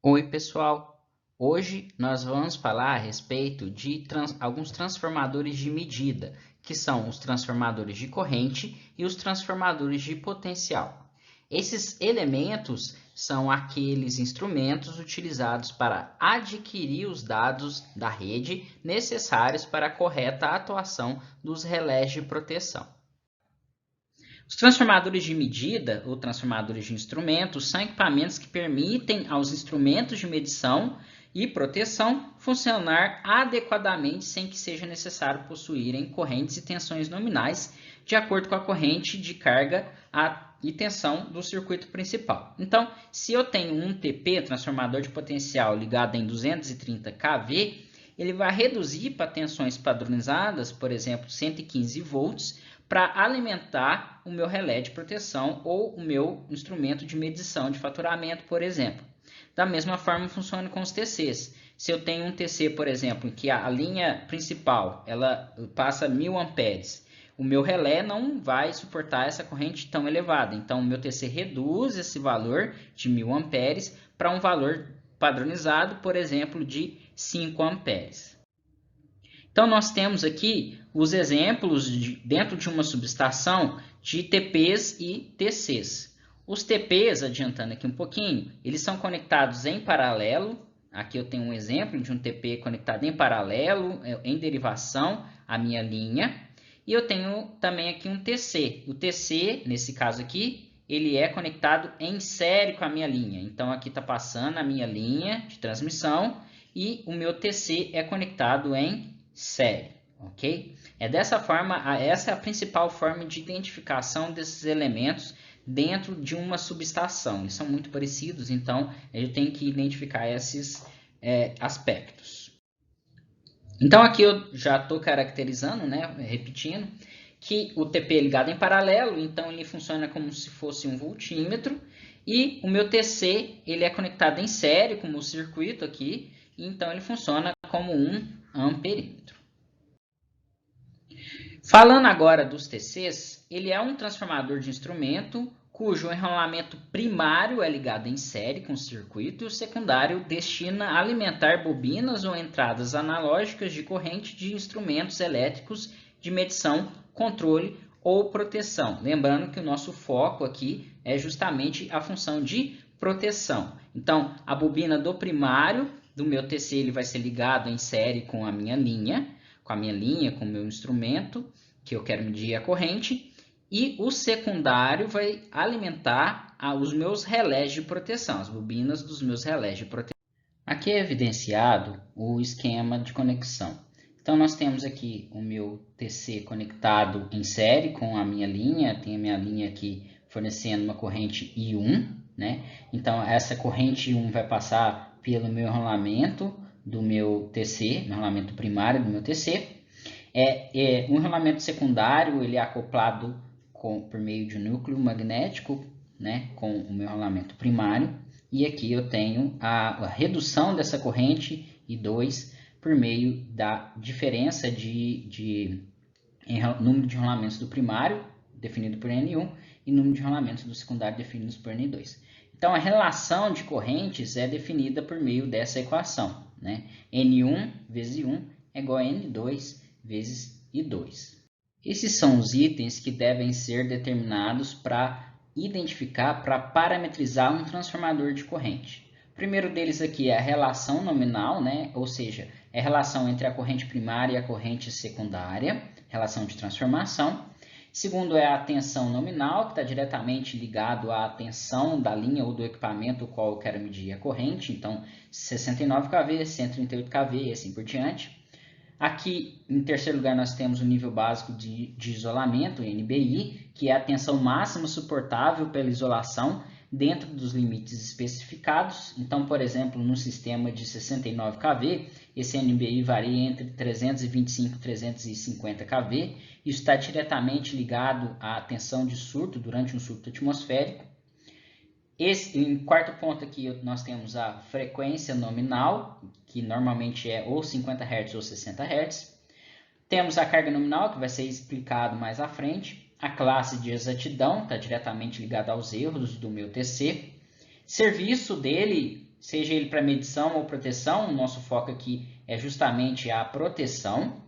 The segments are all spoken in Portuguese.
Oi, pessoal! Hoje nós vamos falar a respeito de alguns transformadores de medida, que são os transformadores de corrente e os transformadores de potencial. Esses elementos são aqueles instrumentos utilizados para adquirir os dados da rede necessários para a correta atuação dos relés de proteção. Os transformadores de medida, ou transformadores de instrumentos, são equipamentos que permitem aos instrumentos de medição e proteção funcionar adequadamente sem que seja necessário possuírem correntes e tensões nominais de acordo com a corrente de carga e tensão do circuito principal. Então, se eu tenho um TP, transformador de potencial, ligado em 230 kV, ele vai reduzir para tensões padronizadas, por exemplo, 115 volts, para alimentar o meu relé de proteção ou o meu instrumento de medição de faturamento, por exemplo. Da mesma forma funciona com os TCs. Se eu tenho um TC, por exemplo, em que a linha principal ela passa 1000 amperes, o meu relé não vai suportar essa corrente tão elevada. Então, o meu TC reduz esse valor de 1000 amperes para um valor padronizado, por exemplo, de 5 amperes. Então, nós temos aqui os exemplos dentro de uma subestação de TPs e TCs. Os TPs, adiantando aqui um pouquinho, eles são conectados em paralelo. Aqui eu tenho um exemplo de um TP conectado em paralelo, em derivação, à minha linha. E eu tenho também aqui um TC. O TC, nesse caso aqui, ele é conectado em série com a minha linha. Então, aqui está passando a minha linha de transmissão e o meu TC é conectado em série, ok? É dessa forma, essa é a principal forma de identificação desses elementos dentro de uma subestação. Eles são muito parecidos, então eu tenho que identificar esses aspectos. Então aqui eu já estou caracterizando, né, repetindo, que o TP é ligado em paralelo, então ele funciona como se fosse um voltímetro, e o meu TC ele é conectado em série, como o circuito aqui, então ele funciona como um amperímetro. Falando agora dos TCs, ele é um transformador de instrumento cujo enrolamento primário é ligado em série com o circuito e o secundário destina a alimentar bobinas ou entradas analógicas de corrente de instrumentos elétricos de medição, controle ou proteção. Lembrando que o nosso foco aqui é justamente a função de proteção. Então, a bobina do primário do meu TC ele vai ser ligado em série com a minha linha, com o meu instrumento, que eu quero medir a corrente, e o secundário vai alimentar os meus relés de proteção, as bobinas dos meus relés de proteção. Aqui é evidenciado o esquema de conexão. Então, nós temos aqui o meu TC conectado em série com a minha linha, tem a minha linha aqui fornecendo uma corrente I1, né? Então, essa corrente I1 vai passar pelo meu enrolamento do meu TC, enrolamento primário do meu TC. Um enrolamento secundário, ele é acoplado por meio de um núcleo magnético, né, com o meu enrolamento primário. E aqui eu tenho a redução dessa corrente I2 por meio da diferença de número de enrolamentos do primário, definido por N1, e número de enrolamentos do secundário, definidos por N2. Então, a relação de correntes é definida por meio dessa equação, né? N1 vezes I1 é igual a N2 vezes I2. Esses são os itens que devem ser determinados para identificar, para parametrizar um transformador de corrente. O primeiro deles aqui é a relação nominal, né? Ou seja, é a relação entre a corrente primária e a corrente secundária, relação de transformação. Segundo é a tensão nominal, que está diretamente ligado à tensão da linha ou do equipamento o qual eu quero medir a corrente. Então, 69 kV, 138 kV e assim por diante. Aqui, em terceiro lugar, nós temos o nível básico de isolamento, NBI, que é a tensão máxima suportável pela isolação dentro dos limites especificados. Então, por exemplo, no sistema de 69 kV, esse NBI varia entre 325 e 350 kV. Isso está diretamente ligado à tensão de surto durante um surto atmosférico. Em quarto ponto aqui nós temos a frequência nominal, que normalmente é ou 50 Hz ou 60 Hz. Temos a carga nominal, que vai ser explicado mais à frente. A classe de exatidão está diretamente ligada aos erros do meu TC. Serviço dele seja ele para medição ou proteção. O nosso foco aqui é justamente a proteção.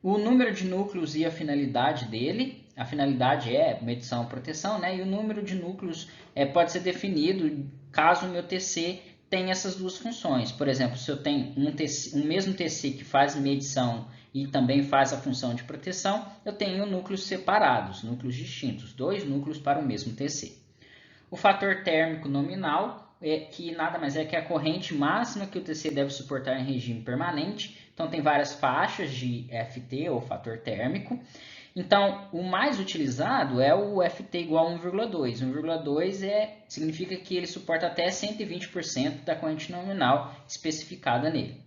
O número de núcleos e a finalidade dele. A finalidade é medição ou proteção, né? E o número de núcleos pode ser definido caso o meu TC tenha essas duas funções. Por exemplo, se eu tenho um mesmo TC que faz medição e também faz a função de proteção, eu tenho núcleos separados, núcleos distintos, 2 núcleos para o mesmo TC. O fator térmico nominal, que nada mais é que a corrente máxima que o TC deve suportar em regime permanente. Então, tem várias faixas de FT, ou fator térmico. Então, o mais utilizado é o FT igual a 1,2. 1,2 significa que ele suporta até 120% da corrente nominal especificada nele.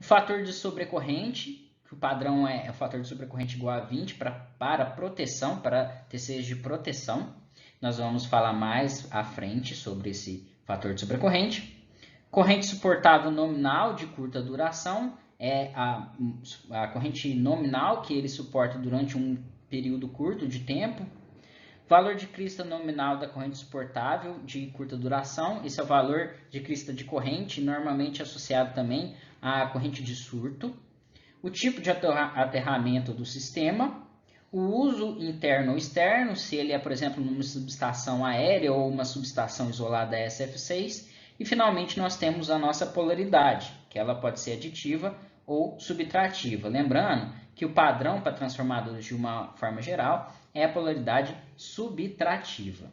O fator de sobrecorrente, que o padrão é o fator de sobrecorrente igual a 20 para proteção, para TCs de proteção. Nós vamos falar mais à frente sobre esse fator de sobrecorrente. Corrente suportável nominal de curta duração é a corrente nominal que ele suporta durante um período curto de tempo. Valor de crista nominal da corrente suportável de curta duração. Esse é o valor de crista de corrente, normalmente associado também à corrente de surto. O tipo de aterramento do sistema. O uso interno ou externo, se ele é, por exemplo, numa subestação aérea ou uma subestação isolada SF6. E, finalmente, nós temos a nossa polaridade, que ela pode ser aditiva ou subtrativa. Lembrando que o padrão para transformadores de uma forma geral é a polaridade subtrativa.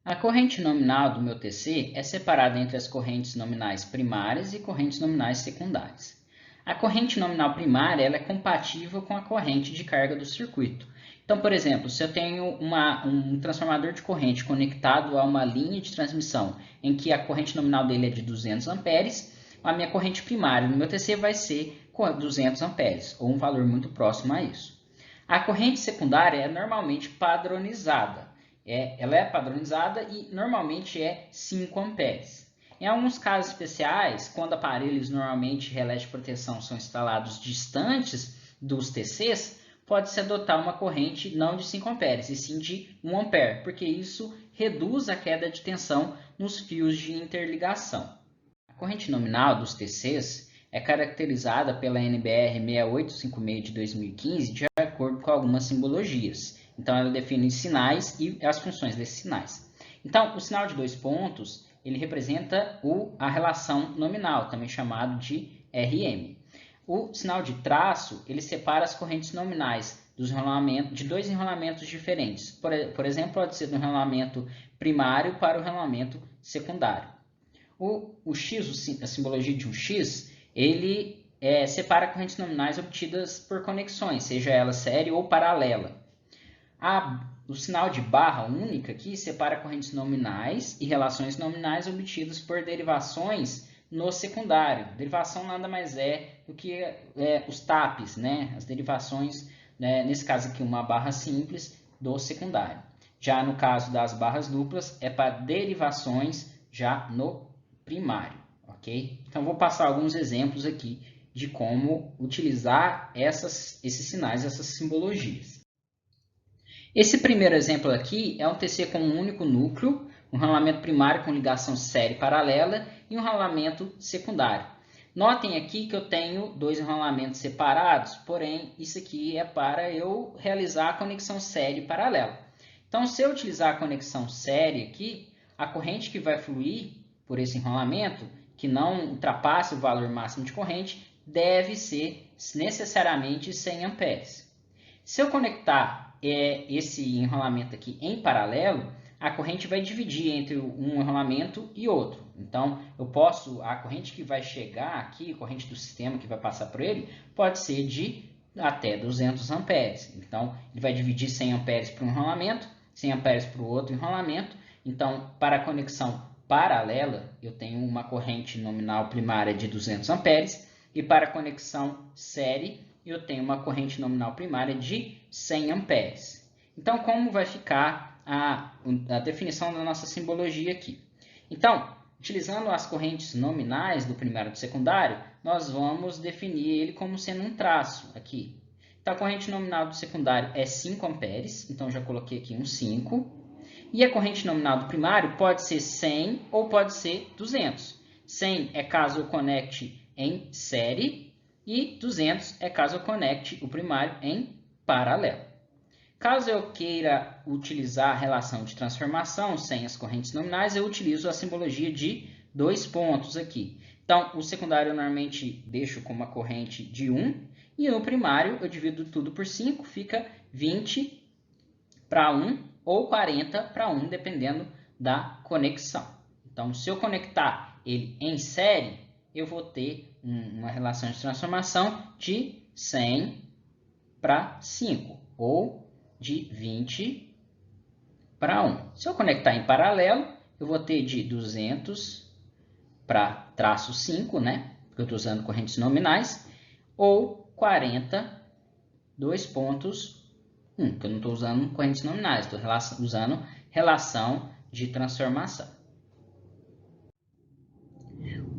A corrente nominal do meu TC é separada entre as correntes nominais primárias e correntes nominais secundárias. A corrente nominal primária ela é compatível com a corrente de carga do circuito. Então, por exemplo, se eu tenho um transformador de corrente conectado a uma linha de transmissão em que a corrente nominal dele é de 200 amperes, a minha corrente primária no meu TC vai ser 200 amperes, ou um valor muito próximo a isso. A corrente secundária é normalmente padronizada. Ela é padronizada e normalmente é 5 amperes. Em alguns casos especiais, quando aparelhos normalmente relés de proteção são instalados distantes dos TCs, pode-se adotar uma corrente não de 5 amperes, e sim de 1 ampere, porque isso reduz a queda de tensão nos fios de interligação. A corrente nominal dos TCs é caracterizada pela NBR 6856 de 2015 de acordo com algumas simbologias. Então, ela define sinais e as funções desses sinais. Então, o sinal de 2 pontos ele representa a relação nominal, também chamado de RM. O sinal de traço ele separa as correntes nominais de 2 enrolamentos diferentes. Por exemplo, pode ser do enrolamento primário para o enrolamento secundário. O X, a simbologia de um X, ele separa correntes nominais obtidas por conexões, seja ela série ou paralela. O sinal de barra única aqui separa correntes nominais e relações nominais obtidas por derivações no secundário. Derivação nada mais é do que os TAPs, né? As derivações, né? Nesse caso aqui uma barra simples do secundário. Já no caso das barras duplas é para derivações já no primário, ok? Então vou passar alguns exemplos aqui de como utilizar esses sinais, essas simbologias. Esse primeiro exemplo aqui é um TC com um único núcleo, um enrolamento primário com ligação série paralela e um enrolamento secundário. Notem aqui que eu tenho 2 enrolamentos separados, porém isso aqui é para eu realizar a conexão série paralela. Então, se eu utilizar a conexão série aqui, a corrente que vai fluir por esse enrolamento, que não ultrapasse o valor máximo de corrente, deve ser necessariamente 100 amperes. Se eu conectar esse enrolamento aqui em paralelo, a corrente vai dividir entre um enrolamento e outro. Então, a corrente que vai chegar aqui, a corrente do sistema que vai passar por ele, pode ser de até 200 amperes. Então, ele vai dividir 100 amperes para um enrolamento, 100 amperes para o outro enrolamento. Então, para a conexão paralela, eu tenho uma corrente nominal primária de 200 amperes e para a conexão série, eu tenho uma corrente nominal primária de 100 amperes. Então, como vai ficar a definição da nossa simbologia aqui? Então, utilizando as correntes nominais do primário e do secundário, nós vamos definir ele como sendo um traço aqui. Então, a corrente nominal do secundário é 5 amperes, então já coloquei aqui um 5. E a corrente nominal do primário pode ser 100 ou pode ser 200. 100 é caso eu conecte em série e 200 é caso eu conecte o primário em paralelo. Caso eu queira utilizar a relação de transformação sem as correntes nominais, eu utilizo a simbologia de 2 pontos aqui. Então, o secundário eu normalmente deixo com uma corrente de 1, e no primário eu divido tudo por 5, fica 20 para 1 ou 40 para 1, dependendo da conexão. Então, se eu conectar ele em série, eu vou ter uma relação de transformação de 100 para 5, ou de 20 para 1. Se eu conectar em paralelo, eu vou ter de 200 para traço 5, né? Porque eu estou usando correntes nominais, ou 40, 2 pontos, 1, porque eu não estou usando correntes nominais, estou usando relação de transformação.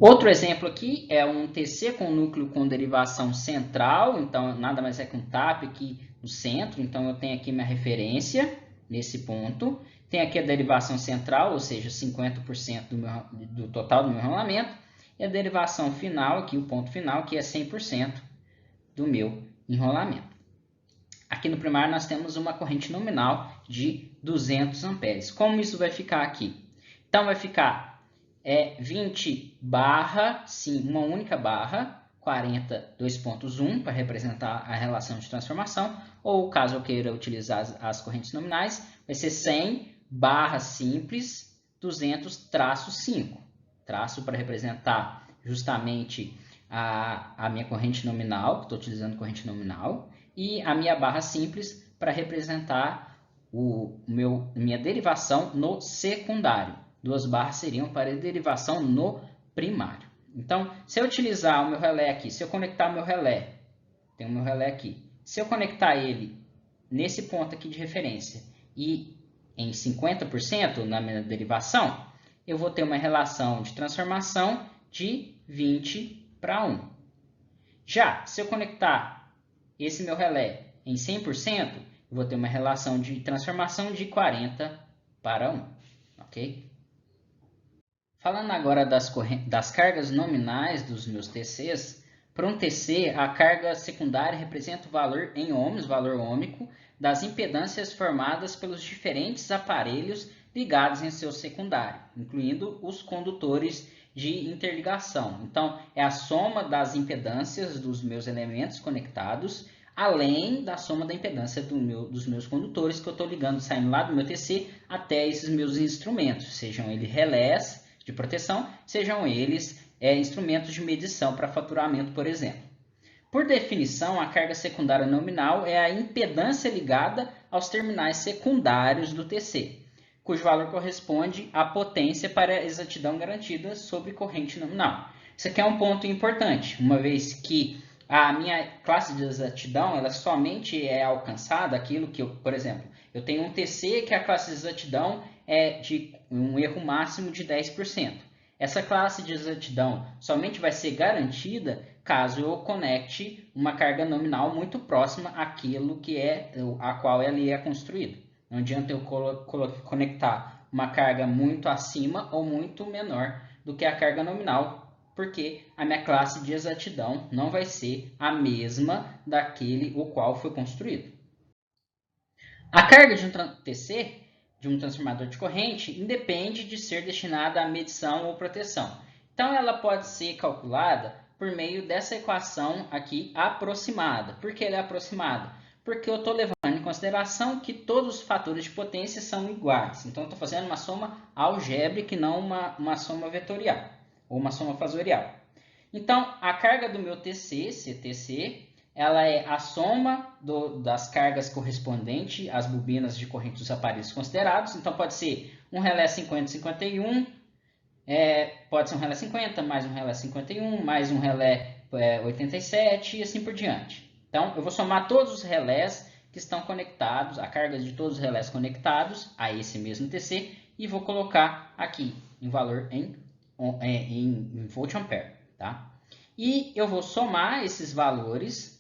Outro exemplo aqui é um TC com núcleo com derivação central, então nada mais é que um TAP aqui no centro, então eu tenho aqui minha referência nesse ponto, tem aqui a derivação central, ou seja, 50% do total do meu enrolamento, e a derivação final, aqui o ponto final, que é 100% do meu enrolamento. Aqui no primário nós temos uma corrente nominal de 200 amperes. Como isso vai ficar aqui? Então vai ficar 20 barra, sim, uma única barra, 40, 2.1 para representar a relação de transformação, ou caso eu queira utilizar as correntes nominais, vai ser 100 barra simples, 200 traço 5. Traço para representar justamente a minha corrente nominal, estou utilizando corrente nominal, e a minha barra simples para representar minha derivação no secundário. 2 barras seriam para a derivação no primário. Então, se eu utilizar o meu relé aqui, se eu conectar o meu relé, tem o meu relé aqui, se eu conectar ele nesse ponto aqui de referência e em 50% na minha derivação, eu vou ter uma relação de transformação de 20 para 1. Já, se eu conectar esse meu relé em 100%, eu vou ter uma relação de transformação de 40 para 1. Ok? Falando agora das cargas nominais dos meus TCs, para um TC, a carga secundária representa o valor em ohms, valor ôhmico, das impedâncias formadas pelos diferentes aparelhos ligados em seu secundário, incluindo os condutores de interligação. Então, é a soma das impedâncias dos meus elementos conectados, além da soma da impedância dos meus condutores, que eu estou ligando, saindo lá do meu TC até esses meus instrumentos, sejam eles relés de proteção, sejam eles instrumentos de medição para faturamento, por exemplo. Por definição, a carga secundária nominal é a impedância ligada aos terminais secundários do TC, cujo valor corresponde à potência para a exatidão garantida sobre corrente nominal. Isso aqui é um ponto importante, uma vez que a minha classe de exatidão ela somente é alcançada aquilo que por exemplo, eu tenho um TC que a classe de exatidão é de um erro máximo de 10%. Essa classe de exatidão somente vai ser garantida caso eu conecte uma carga nominal muito próxima àquilo que a qual ela é construída. Não adianta eu conectar uma carga muito acima ou muito menor do que a carga nominal, porque a minha classe de exatidão não vai ser a mesma daquele o qual foi construído. A carga de um TC, de um transformador de corrente, independe de ser destinada à medição ou proteção. Então, ela pode ser calculada por meio dessa equação aqui aproximada. Por que ela é aproximada? Porque eu estou levando em consideração que todos os fatores de potência são iguais. Então, eu estou fazendo uma soma algébrica e não uma soma vetorial, ou uma soma fasorial. Então, a carga do meu TC, CTC, ela é a soma das cargas correspondentes às bobinas de corrente dos aparelhos considerados. Então, pode ser um relé 50-51, pode ser um relé 50, mais um relé 51, mais um relé 87 e assim por diante. Então, eu vou somar todos os relés que estão conectados, a carga de todos os relés conectados a esse mesmo TC e vou colocar aqui em valor em volt-ampere. Tá? E eu vou somar esses valores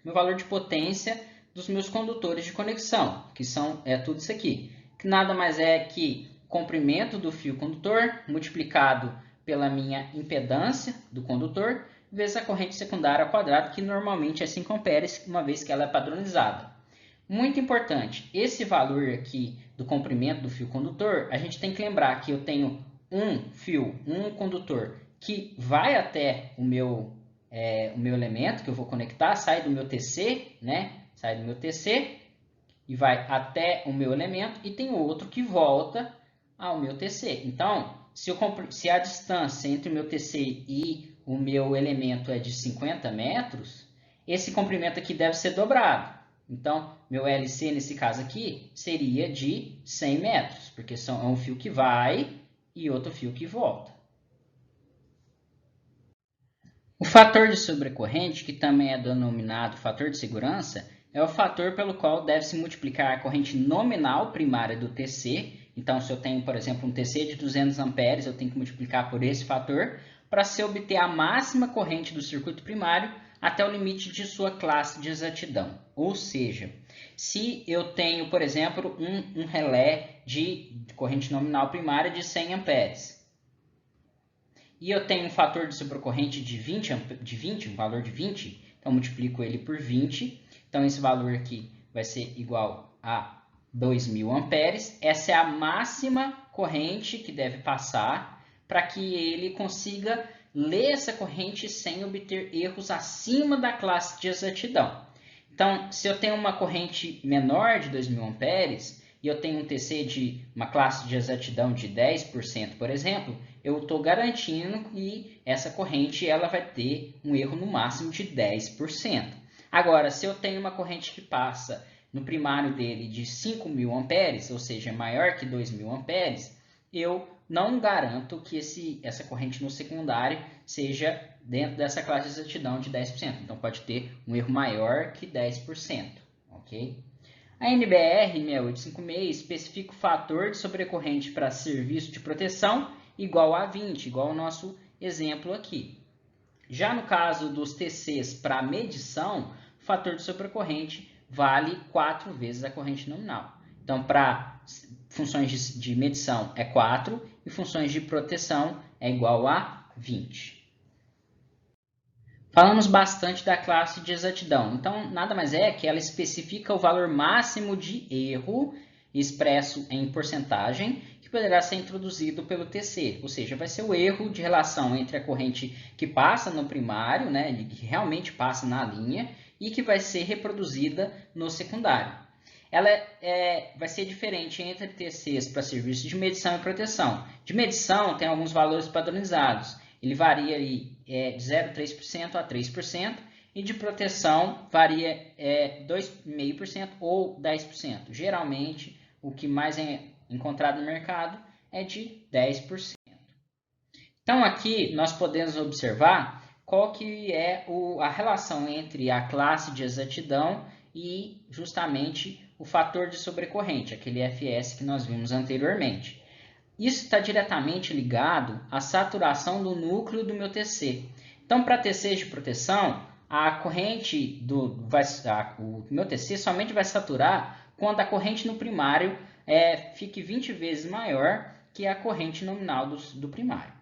meu valor de potência dos meus condutores de conexão, que é tudo isso aqui, que nada mais é que o comprimento do fio condutor multiplicado pela minha impedância do condutor, vezes a corrente secundária ao quadrado, que normalmente é 5 amperes, uma vez que ela é padronizada. Muito importante, esse valor aqui do comprimento do fio condutor, a gente tem que lembrar que eu tenho um condutor que vai até o meu elemento que eu vou conectar, sai do meu TC, né? Sai do meu TC e vai até o meu elemento, e tem outro que volta ao meu TC. Então, se a distância entre o meu TC e o meu elemento é de 50 metros, esse comprimento aqui deve ser dobrado. Então, meu LC, nesse caso aqui, seria de 100 metros, porque é um fio que vai e outro fio que volta. O fator de sobrecorrente, que também é denominado fator de segurança, é o fator pelo qual deve-se multiplicar a corrente nominal primária do TC. Então, se eu tenho, por exemplo, um TC de 200 amperes, eu tenho que multiplicar por esse fator para se obter a máxima corrente do circuito primário até o limite de sua classe de exatidão. Ou seja, se eu tenho, por exemplo, um relé de corrente nominal primária de 100 amperes, e eu tenho um fator de sobrecorrente de 20, um valor de 20, então multiplico ele por 20. Então, esse valor aqui vai ser igual a 2.000 amperes. Essa é a máxima corrente que deve passar para que ele consiga ler essa corrente sem obter erros acima da classe de exatidão. Então, se eu tenho uma corrente menor de 2.000 amperes, e eu tenho um TC de uma classe de exatidão de 10%, por exemplo, eu estou garantindo que essa corrente ela vai ter um erro no máximo de 10%. Agora, se eu tenho uma corrente que passa no primário dele de 5.000 amperes, ou seja, maior que 2.000 amperes, eu não garanto que essa corrente no secundário seja dentro dessa classe de exatidão de 10%. Então, pode ter um erro maior que 10%. Ok? A NBR 6856 especifica o fator de sobrecorrente para serviço de proteção igual a 20, igual ao nosso exemplo aqui. Já no caso dos TCs para medição, o fator de sobrecorrente vale 4 vezes a corrente nominal. Então, para funções de medição é 4 e funções de proteção é igual a 20. Falamos bastante da classe de exatidão. Então, nada mais é que ela especifica o valor máximo de erro expresso em porcentagem que poderá ser introduzido pelo TC. Ou seja, vai ser o erro de relação entre a corrente que passa no primário, né, que realmente passa na linha, e que vai ser reproduzida no secundário. Ela vai ser diferente entre TCs para serviços de medição e proteção. De medição tem alguns valores padronizados. Ele varia de 0,3% a 3%, e de proteção varia 2,5% ou 10%. Geralmente, o que mais é encontrado no mercado é de 10%. Então, aqui nós podemos observar qual que é a relação entre a classe de exatidão e justamente o fator de sobrecorrente, aquele FS que nós vimos anteriormente. Isso está diretamente ligado à saturação do núcleo do meu TC. Então, para TC de proteção, a corrente o meu TC somente vai saturar quando a corrente no primário fique 20 vezes maior que a corrente nominal do primário.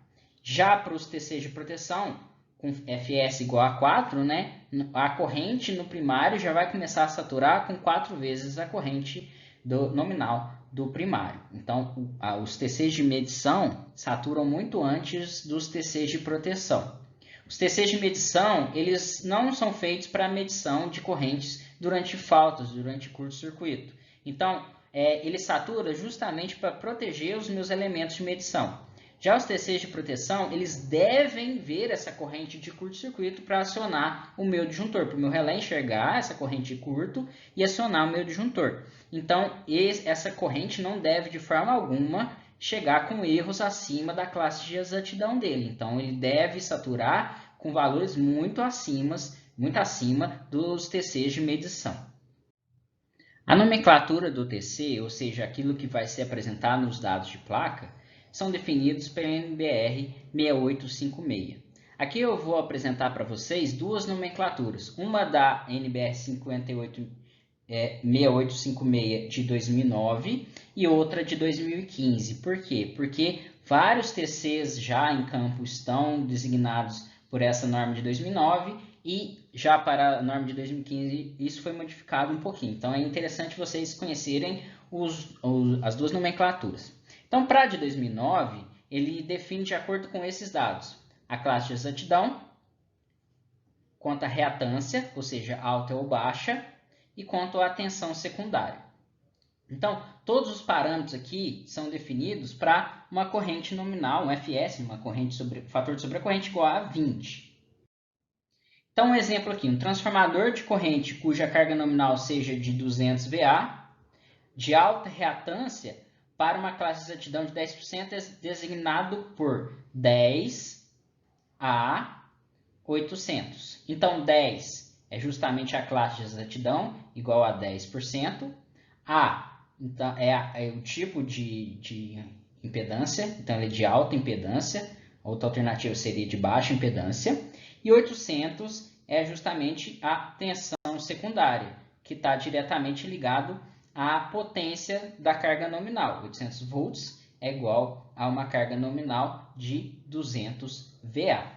Já para os TCs de proteção, com FS igual a 4, né, a corrente no primário já vai começar a saturar com 4 vezes a corrente nominal do primário. Então, os TCs de medição saturam muito antes dos TCs de proteção. Os TCs de medição, eles não são feitos para medição de correntes durante faltas, durante curto-circuito. Então, ele satura justamente para proteger os meus elementos de medição. Já os TCs de proteção, eles devem ver essa corrente de curto-circuito para acionar o meu disjuntor, para o meu relé enxergar essa corrente de curto e acionar o meu disjuntor. Então, essa corrente não deve, de forma alguma, chegar com erros acima da classe de exatidão dele. Então, ele deve saturar com valores muito acima dos TCs de medição. A nomenclatura do TC, ou seja, aquilo que vai ser apresentado nos dados de placa, são definidos pela NBR 6856. Aqui eu vou apresentar para vocês duas nomenclaturas. Uma da NBR 6856 de 2009 e outra de 2015. Por quê? Porque vários TCs já em campo estão designados por essa norma de 2009 e já para a norma de 2015 isso foi modificado um pouquinho. Então é interessante vocês conhecerem as duas nomenclaturas. Então para a de 2009, ele define de acordo com esses dados a classe de exatidão, quanto à reatância, ou seja, alta ou baixa, e quanto à tensão secundária. Então, todos os parâmetros aqui são definidos para uma corrente nominal, um FS, uma corrente fator de sobrecorrente igual a 20. Então, um exemplo aqui, um transformador de corrente cuja carga nominal seja de 200 VA, de alta reatância, para uma classe de exatidão de 10% é designado por 10 a 800. Então, 10 é justamente a classe de exatidão, igual a 10%. A então, é o tipo de impedância, então ele é de alta impedância. Outra alternativa seria de baixa impedância. E 800 é justamente a tensão secundária, que está diretamente ligado à potência da carga nominal. 800 volts é igual a uma carga nominal de 200 VA.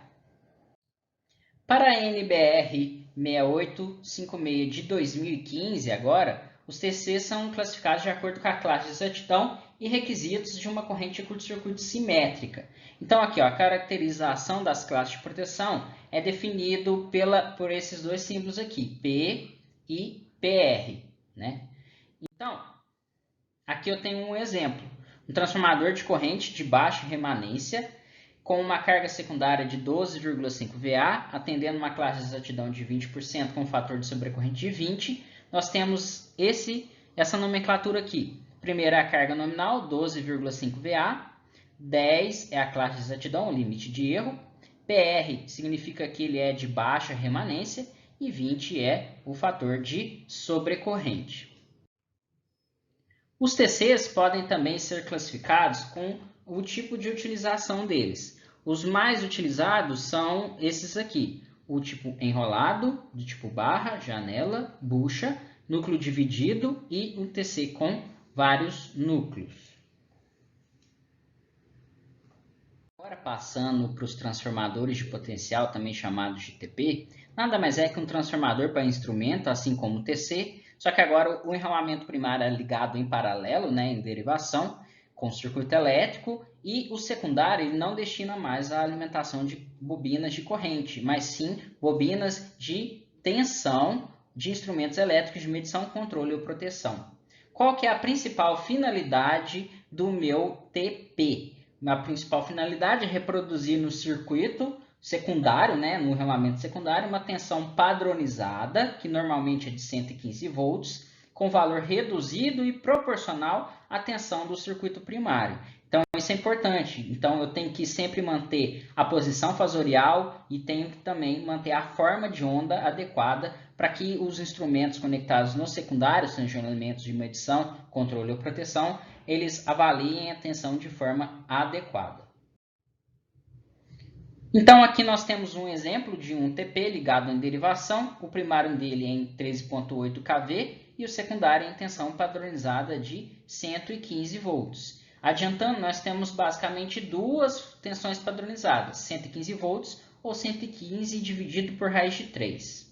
Para a NBR 6856 de 2015, agora, os TCs são classificados de acordo com a classe de exatidão e requisitos de uma corrente de curto-circuito simétrica. Então, aqui, ó, a caracterização das classes de proteção é definido por esses dois símbolos aqui, P e PR, né? Então, aqui eu tenho um exemplo. Um transformador de corrente de baixa remanência com uma carga secundária de 12,5 VA, atendendo uma classe de exatidão de 20% com fator de sobrecorrente de 20, nós temos essa nomenclatura aqui. Primeiro é a carga nominal, 12,5 VA, 10 é a classe de exatidão, o limite de erro, PR significa que ele é de baixa remanência e 20 é o fator de sobrecorrente. Os TCs podem também ser classificados com o tipo de utilização deles. Os mais utilizados são esses aqui, o tipo enrolado, de tipo barra, janela, bucha, núcleo dividido e um TC com vários núcleos. Agora passando para os transformadores de potencial, também chamados de TP, nada mais é que um transformador para instrumento, assim como o TC, só que agora o enrolamento primário é ligado em paralelo, né, em derivação, com circuito elétrico, e o secundário ele não destina mais a alimentação de bobinas de corrente, mas sim bobinas de tensão de instrumentos elétricos de medição, controle ou proteção. Qual que é a principal finalidade do meu TP? A principal finalidade é reproduzir no circuito secundário, né, no enrolamento secundário, uma tensão padronizada, que normalmente é de 115 volts, com valor reduzido e proporcional à tensão do circuito primário. Então, isso é importante. Então, eu tenho que sempre manter a posição fasorial e tenho que também manter a forma de onda adequada para que os instrumentos conectados no secundário, sejam elementos de medição, controle ou proteção, eles avaliem a tensão de forma adequada. Então, aqui nós temos um exemplo de um TP ligado em derivação. O primário dele é em 13,8 kV e o secundário em tensão padronizada de 115 volts. Adiantando, nós temos basicamente duas tensões padronizadas, 115 volts ou 115 dividido por raiz de 3.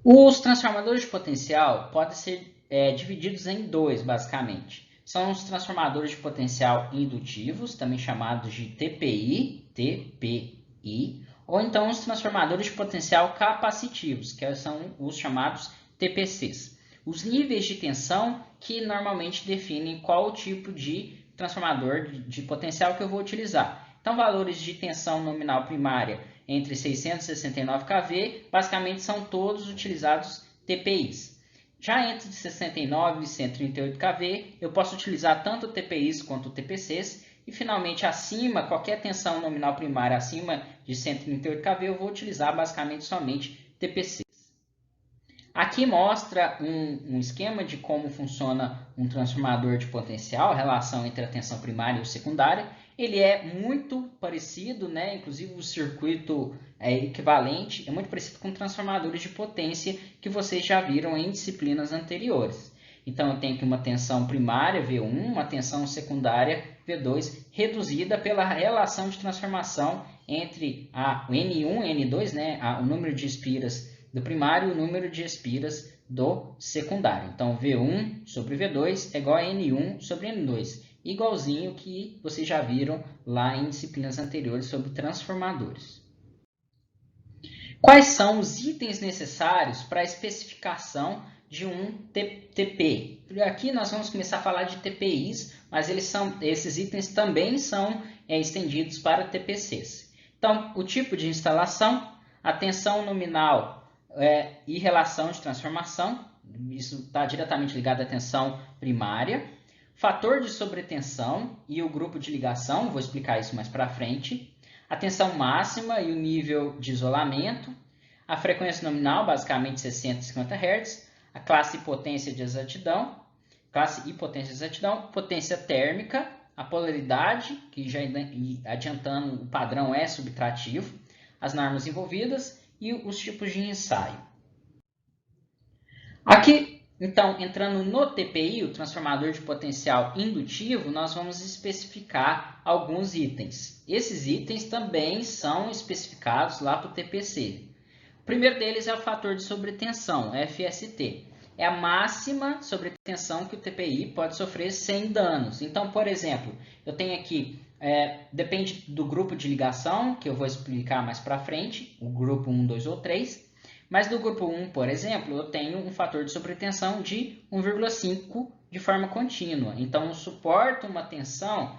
Os transformadores de potencial podem ser divididos em dois, basicamente. São os transformadores de potencial indutivos, também chamados de TPI, ou então os transformadores de potencial capacitivos, que são os chamados TPCs. Os níveis de tensão que normalmente definem qual tipo de transformador de potencial que eu vou utilizar. Então, valores de tensão nominal primária entre 669 kV, basicamente são todos utilizados TPIs. Já entre 69 e 138 kV, eu posso utilizar tanto TPIs quanto TPCs. E, finalmente, acima, qualquer tensão nominal primária acima de 138 kV, eu vou utilizar basicamente somente TPCs. Aqui Aqui mostra um esquema de como funciona um transformador de potencial, a relação entre a tensão primária e o secundária. Ele é muito parecido, né? Inclusive o circuito é equivalente, é muito parecido com transformadores de potência que vocês já viram em disciplinas anteriores. Então, eu tenho aqui uma tensão primária, V1, uma tensão secundária, V2, reduzida pela relação de transformação entre o N1 e N2, né? O número de espiras do primário e o número de espiras do secundário. Então, V1 sobre V2 é igual a N1 sobre N2, igualzinho que vocês já viram lá em disciplinas anteriores sobre transformadores. Quais são os itens necessários para a especificação de um TP? Aqui nós vamos começar a falar de TPIs, mas esses itens também são estendidos para TPCs. Então, o tipo de instalação, a tensão nominal e relação de transformação, isso está diretamente ligado à tensão primária, fator de sobretensão e o grupo de ligação, vou explicar isso mais para frente, a tensão máxima e o nível de isolamento, a frequência nominal, basicamente 60 e 50 Hz, a classe e potência de exatidão, potência térmica, a polaridade, que já adiantando o padrão é subtrativo, as normas envolvidas e os tipos de ensaio. Aqui, então, entrando no TPI, o transformador de potencial indutivo, nós vamos especificar alguns itens. Esses itens também são especificados lá para o TPC. O primeiro deles é o fator de sobretensão, FST. É a máxima sobretensão que o TPI pode sofrer sem danos. Então, por exemplo, eu tenho aqui, depende do grupo de ligação, que eu vou explicar mais para frente, o grupo 1, 2 ou 3. Mas do grupo 1, por exemplo, eu tenho um fator de sobretensão de 1,5 de forma contínua. Então, eu suporto uma tensão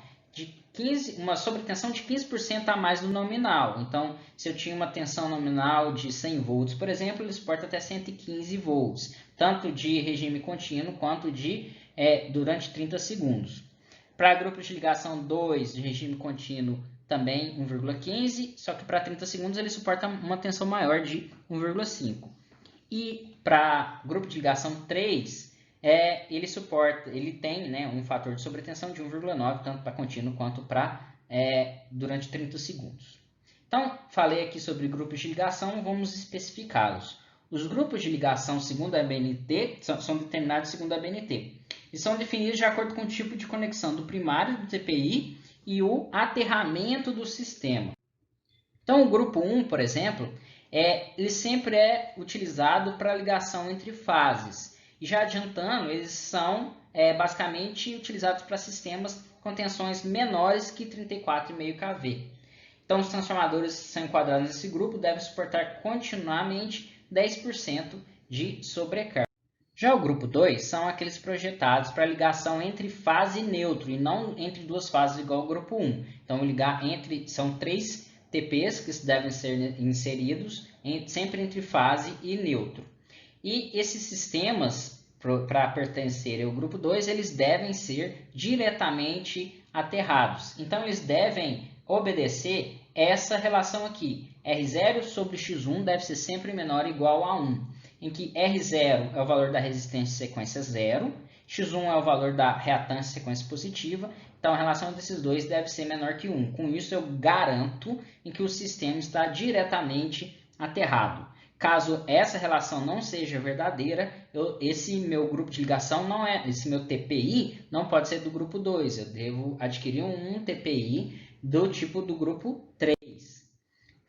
uma sobretensão de 15% a mais do nominal. Então, se eu tinha uma tensão nominal de 100 volts, por exemplo, ele suporta até 115 volts, tanto de regime contínuo quanto durante 30 segundos. Para grupo de ligação 2 de regime contínuo, também 1,15, só que para 30 segundos ele suporta uma tensão maior de 1,5. E para grupo de ligação 3, ele tem, né, um fator de sobretensão de 1,9, tanto para contínuo quanto para durante 30 segundos. Então, falei aqui sobre grupos de ligação, vamos especificá-los. Os grupos de ligação segundo a ABNT são determinados segundo a ABNT e são definidos de acordo com o tipo de conexão do primário do TPI e o aterramento do sistema. Então, o grupo 1, por exemplo, ele sempre é utilizado para ligação entre fases. E já adiantando, eles são basicamente utilizados para sistemas com tensões menores que 34,5 kV. Então, os transformadores que são enquadrados nesse grupo devem suportar continuamente 10% de sobrecarga. Já o grupo 2 são aqueles projetados para ligação entre fase e neutro, e não entre duas fases igual ao grupo 1. Então, são 3 TPs que devem ser inseridos sempre entre fase e neutro. E esses sistemas, para pertencerem ao grupo 2, eles devem ser diretamente aterrados. Então, eles devem obedecer essa relação aqui. R0 sobre X1 deve ser sempre menor ou igual a 1, em que R0 é o valor da resistência sequência 0, X1 é o valor da reatância sequência positiva, então a relação desses dois deve ser menor que 1. Com isso, eu garanto em que o sistema está diretamente aterrado. Caso essa relação não seja verdadeira, esse meu grupo de ligação esse meu TPI não pode ser do grupo 2. Eu devo adquirir um TPI do tipo do grupo 3.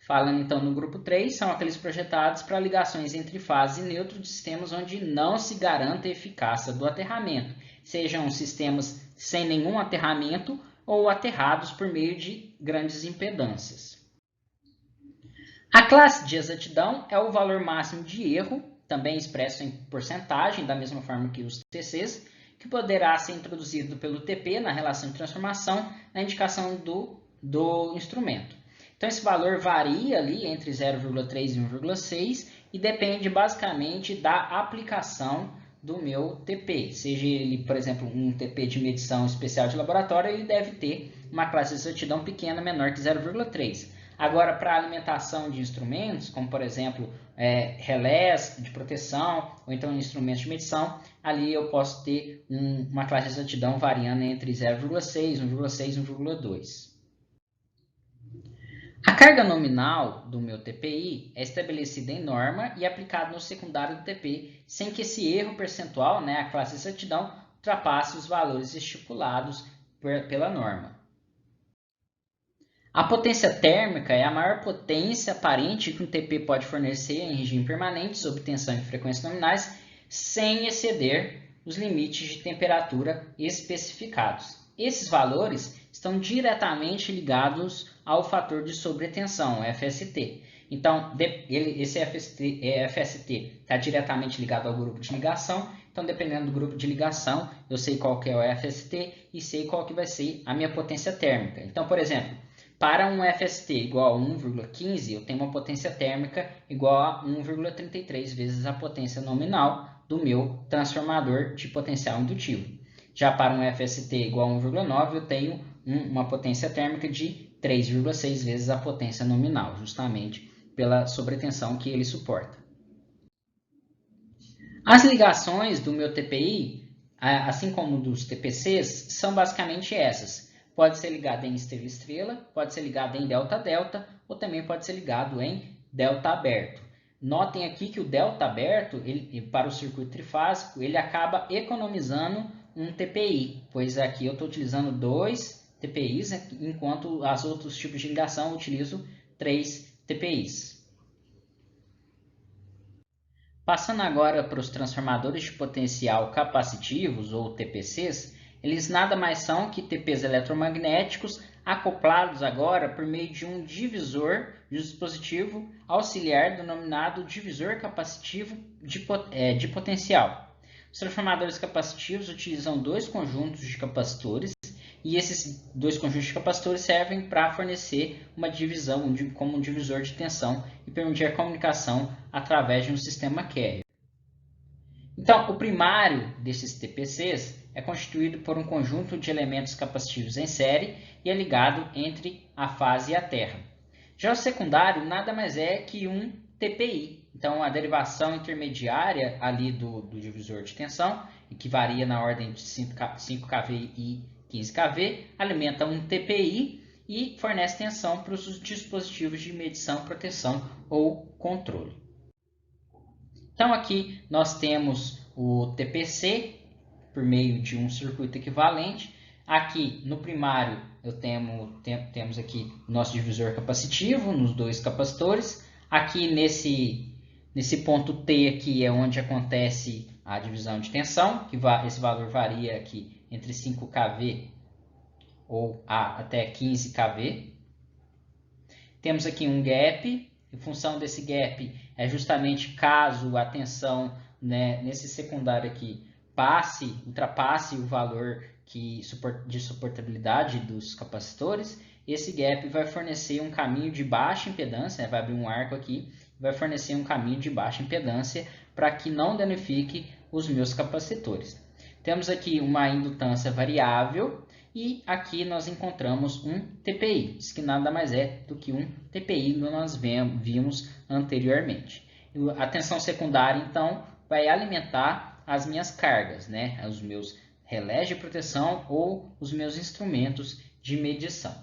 Falando então no grupo 3, são aqueles projetados para ligações entre fase e neutro de sistemas onde não se garanta a eficácia do aterramento, sejam sistemas sem nenhum aterramento ou aterrados por meio de grandes impedâncias. A classe de exatidão é o valor máximo de erro, também expresso em porcentagem, da mesma forma que os TCs, que poderá ser introduzido pelo TP na relação de transformação na indicação do instrumento. Então, esse valor varia ali entre 0,3 e 1,6 e depende basicamente da aplicação do meu TP. Seja ele, por exemplo, um TP de medição especial de laboratório, ele deve ter uma classe de exatidão pequena, menor que 0,3. Agora, para alimentação de instrumentos, como por exemplo relés de proteção ou então instrumentos de medição, ali eu posso ter uma classe de exatidão variando entre 0,6, 1,6 e 1,2. A carga nominal do meu TPI é estabelecida em norma e aplicada no secundário do TP, sem que esse erro percentual, né, a classe de exatidão, ultrapasse os valores estipulados pela norma. A potência térmica é a maior potência aparente que um TP pode fornecer em regime permanente sob tensão e frequências nominais, sem exceder os limites de temperatura especificados. Esses valores estão diretamente ligados ao fator de sobretensão, FST. Então, esse FST está diretamente ligado ao grupo de ligação. Então, dependendo do grupo de ligação, eu sei qual que é o FST e sei qual que vai ser a minha potência térmica. Então, por exemplo, para um FST igual a 1,15, eu tenho uma potência térmica igual a 1,33 vezes a potência nominal do meu transformador de potencial indutivo. Já para um FST igual a 1,9, eu tenho uma potência térmica de 3,6 vezes a potência nominal, justamente pela sobretensão que ele suporta. As ligações do meu TPI, assim como dos TPCs, são basicamente essas. Pode ser ligado em estrela-estrela, pode ser ligado em delta-delta, ou também pode ser ligado em delta aberto. Notem aqui que o delta aberto, para o circuito trifásico, ele acaba economizando um TPI, pois aqui eu estou utilizando 2 TPIs, enquanto os outros tipos de ligação eu utilizo 3 TPIs. Passando agora para os transformadores de potencial capacitivos, ou TPCs, eles nada mais são que TPs eletromagnéticos acoplados agora por meio de um divisor de dispositivo auxiliar denominado divisor capacitivo de potencial. Os transformadores capacitivos utilizam 2 conjuntos de capacitores e esses 2 conjuntos de capacitores servem para fornecer uma divisão como um divisor de tensão e permitir a comunicação através de um sistema carrier. Então, o primário desses TPCs é constituído por um conjunto de elementos capacitivos em série e é ligado entre a fase e a terra. Já o secundário nada mais é que um TPI. Então, a derivação intermediária ali do divisor de tensão, que varia na ordem de 5 kV e 15 kV, alimenta um TPI e fornece tensão para os dispositivos de medição, proteção ou controle. Então, aqui nós temos o TPC por meio de um circuito equivalente. Aqui no primário temos aqui o nosso divisor capacitivo nos 2 capacitores. Aqui nesse ponto T aqui é onde acontece a divisão de tensão, que esse valor varia aqui entre 5 kV ou até 15 kV. Temos aqui um gap. Em função desse gap é justamente caso a tensão, né, nesse secundário aqui ultrapasse o valor de suportabilidade dos capacitores, esse gap vai fornecer um caminho de baixa impedância, vai abrir um arco aqui, vai fornecer um caminho de baixa impedância para que não danifique os meus capacitores. Temos aqui uma indutância variável e aqui nós encontramos um TPI, que nada mais é do que um TPI que nós vimos anteriormente. A tensão secundária, então, vai alimentar as minhas cargas, né? Os meus relés de proteção ou os meus instrumentos de medição.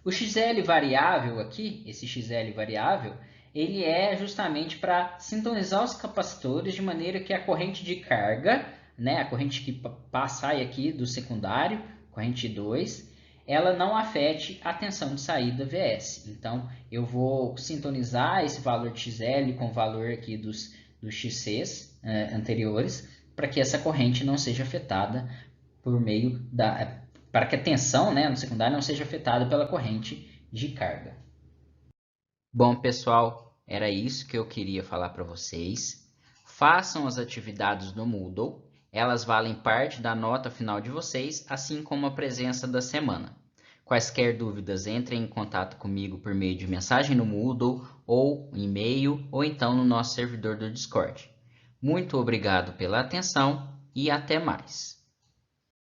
O XL variável aqui, esse XL variável, ele é justamente para sintonizar os capacitores de maneira que a corrente de carga, né, a corrente que sai aqui do secundário, corrente 2, ela não afete a tensão de saída VS. Então, eu vou sintonizar esse valor de XL com o valor aqui dos XCs anteriores, para que essa corrente não seja afetada para que a tensão, né, no secundário não seja afetada pela corrente de carga. Bom, pessoal, era isso que eu queria falar para vocês. Façam as atividades no Moodle. Elas valem parte da nota final de vocês, assim como a presença da semana. Quaisquer dúvidas, entrem em contato comigo por meio de mensagem no Moodle, ou e-mail, ou então no nosso servidor do Discord. Muito obrigado pela atenção e até mais!